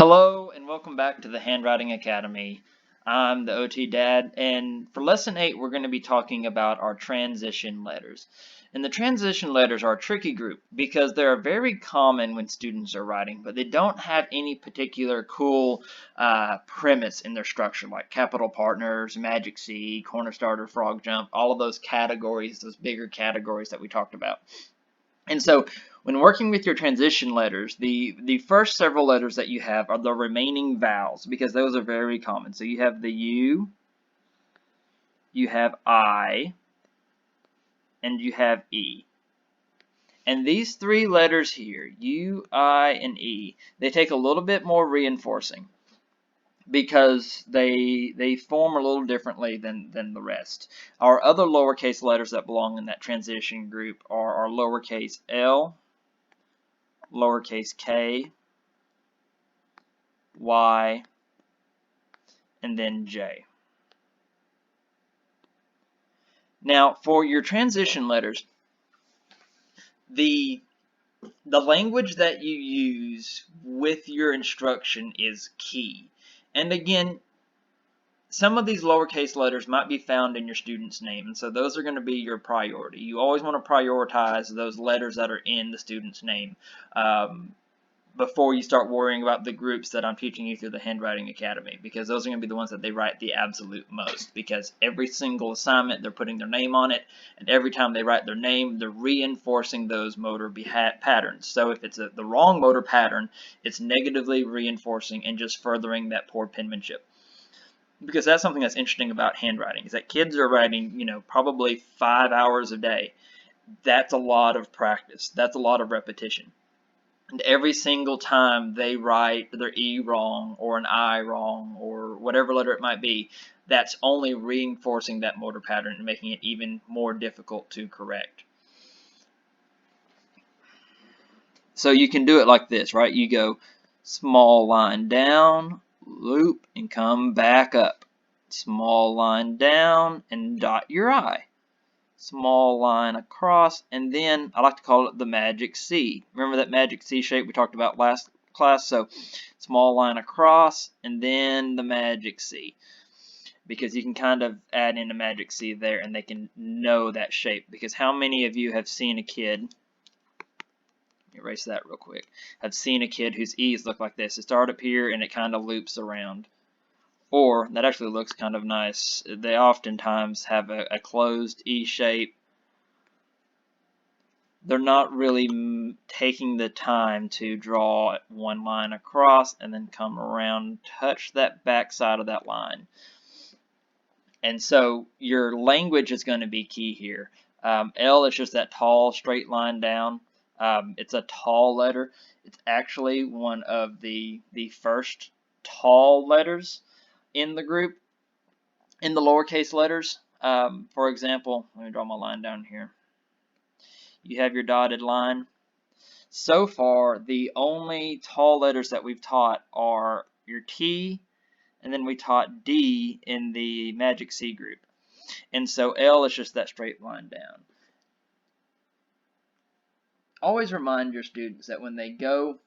Hello and welcome back to the Handwriting Academy. I'm the OT Dad, and for Lesson 8 we're going to be talking about our transition letters. And the transition letters are a tricky group because they're very common when students are writing, but they don't have any particular cool premise in their structure, like capital partners, magic C, corner starter, frog jump, all of those categories, those bigger categories that we talked about. And so when working with your transition letters, the first several letters that you have are the remaining vowels because those are very common. So you have the U, you have I, and you have E. And these three letters here, U, I, and E, they take a little bit more reinforcing because they form a little differently than the rest. Our other lowercase letters that belong in that transition group are our lowercase L, lowercase k, y, and then j. Now, for your transition letters, the language that you use with your instruction is key. And again, some of these lowercase letters might be found in your student's name, and so those are going to be your priority. You always want to prioritize those letters that are in the student's name before you start worrying about the groups that I'm teaching you through the Handwriting Academy, because those are going to be the ones that they write the absolute most, because every single assignment they're putting their name on it, and every time they write their name they're reinforcing those motor patterns. So if it's the wrong motor pattern, it's negatively reinforcing and just furthering that poor penmanship. Because that's something that's interesting about handwriting, is that kids are writing, probably 5 hours a day. That's a lot of practice. That's a lot of repetition. And every single time they write their E wrong or an I wrong or whatever letter it might be, that's only reinforcing that motor pattern and making it even more difficult to correct. So you can do it like this, right? You go small line down, loop, and come back up. Small line down and dot your I. Small line across, and then I like to call it the magic C. Remember that magic C shape we talked about last class? So small line across and then the magic C, because you can kind of add in a magic C there and they can know that shape. Because how many of you have seen a kid, erase that real quick, have seen a kid whose E's look like this? It starts up here and it kind of loops around. Or, that actually looks kind of nice, they oftentimes have a closed E shape. They're not really taking the time to draw one line across and then come around, touch that back side of that line. And so your language is going to be key here. L is just that tall straight line down. It's a tall letter. It's actually one of the first tall letters in the group, in the lowercase letters. For example, let me draw my line down here. You have your dotted line. So far, the only tall letters that we've taught are your T, and then we taught D in the magic C group. And so L is just that straight line down. Always remind your students that when they go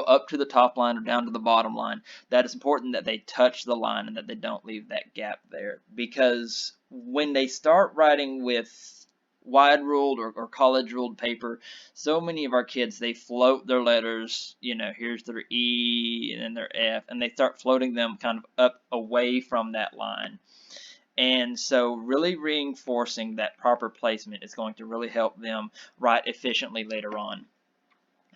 up to the top line or down to the bottom line, that it's important that they touch the line and that they don't leave that gap there. Because when they start writing with wide ruled or college ruled paper, so many of our kids, they float their letters, here's their E and then their F, and they start floating them kind of up away from that line. And so really reinforcing that proper placement is going to really help them write efficiently later on.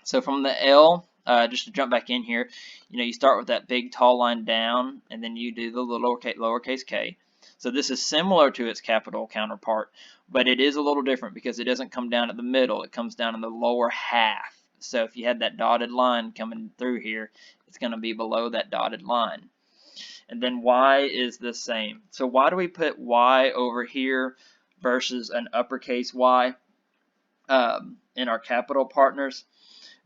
So from the L, just to jump back in here, you start with that big tall line down, and then you do the little lowercase k. So this is similar to its capital counterpart, but it is a little different because it doesn't come down at the middle. It comes down in the lower half. So if you had that dotted line coming through here, it's going to be below that dotted line. And then Y is the same. So why do we put Y over here versus an uppercase Y in our capital partners?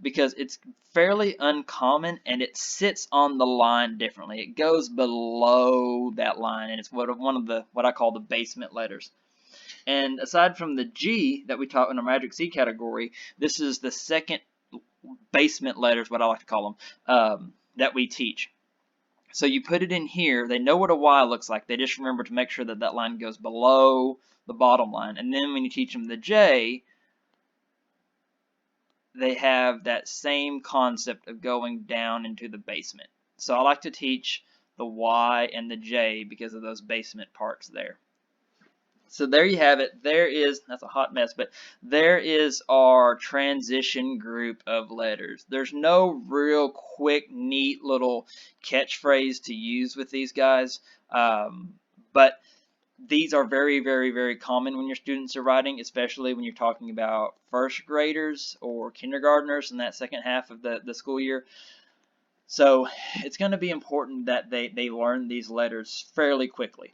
Because it's fairly uncommon and it sits on the line differently. It goes below that line, and it's one of what I call the basement letters. And aside from the G that we taught in our magic C category, this is the second basement letters, what I like to call them, that we teach. So you put it in here. They know what a Y looks like. They just remember to make sure that that line goes below the bottom line. And then when you teach them the J, they have that same concept of going down into the basement. So I like to teach the Y and the J because of those basement parts there. So there you have it. That's a hot mess, but there is our transition group of letters. There's no real quick, neat little catchphrase to use with these guys, but these are very, very, very common when your students are writing, especially when you're talking about first graders or kindergartners in that second half of the school year. So it's going to be important that they learn these letters fairly quickly.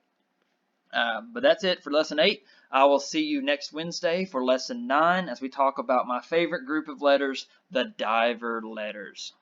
But that's it for Lesson 8. I will see you next Wednesday for Lesson 9 as we talk about my favorite group of letters, the diver letters.